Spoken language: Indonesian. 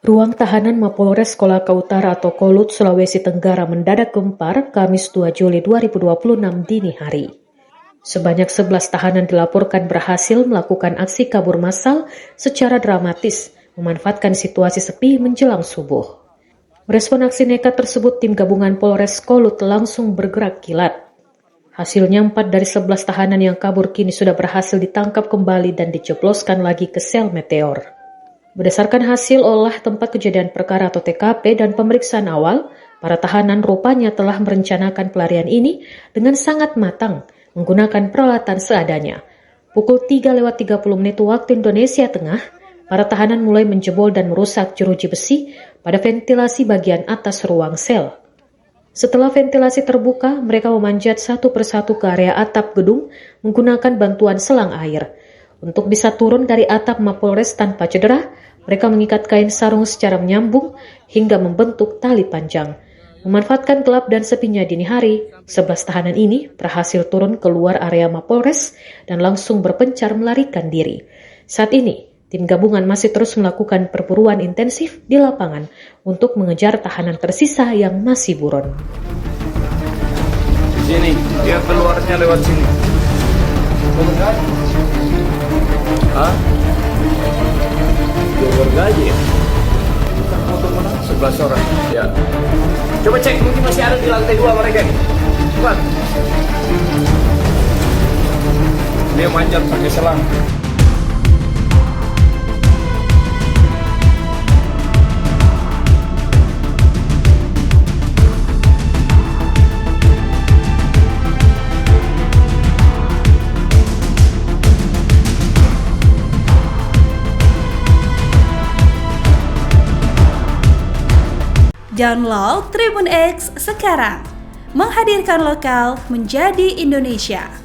Ruang tahanan Mapolres Kolaka Utara atau Kolut, Sulawesi Tenggara mendadak gempar Kamis 2 Juli 2026 dini hari. Sebanyak 11 tahanan dilaporkan berhasil melakukan aksi kabur massal secara dramatis, memanfaatkan situasi sepi menjelang subuh. Merespon aksi nekat tersebut, tim gabungan Polres Kolut langsung bergerak kilat. Hasilnya 4 dari 11 tahanan yang kabur kini sudah berhasil ditangkap kembali dan dijebloskan lagi ke sel Meteor. Berdasarkan hasil olah tempat kejadian perkara atau TKP dan pemeriksaan awal, para tahanan rupanya telah merencanakan pelarian ini dengan sangat matang, menggunakan peralatan seadanya. Pukul 3:30 waktu Indonesia Tengah, para tahanan mulai menjebol dan merusak jeruji besi pada ventilasi bagian atas ruang sel. Setelah ventilasi terbuka, mereka memanjat satu persatu ke area atap gedung menggunakan bantuan selang air. Untuk bisa turun dari atap Mapolres tanpa cedera, mereka mengikat kain sarung secara menyambung hingga membentuk tali panjang. Memanfaatkan gelap dan sepinya dini hari, 11 tahanan ini berhasil turun keluar area Mapolres dan langsung berpencar melarikan diri. Saat ini, tim gabungan masih terus melakukan perburuan intensif di lapangan untuk mengejar tahanan tersisa yang masih buron. Di sini, dia keluarnya lewat sini. Hah? Keluarga aja ya? 11 orang, ya. Coba cek, mungkin masih ada di lantai 2 mereka nih. Cepat. Dia manjat pakai selang. Download Tribun X sekarang, menghadirkan lokal menjadi Indonesia.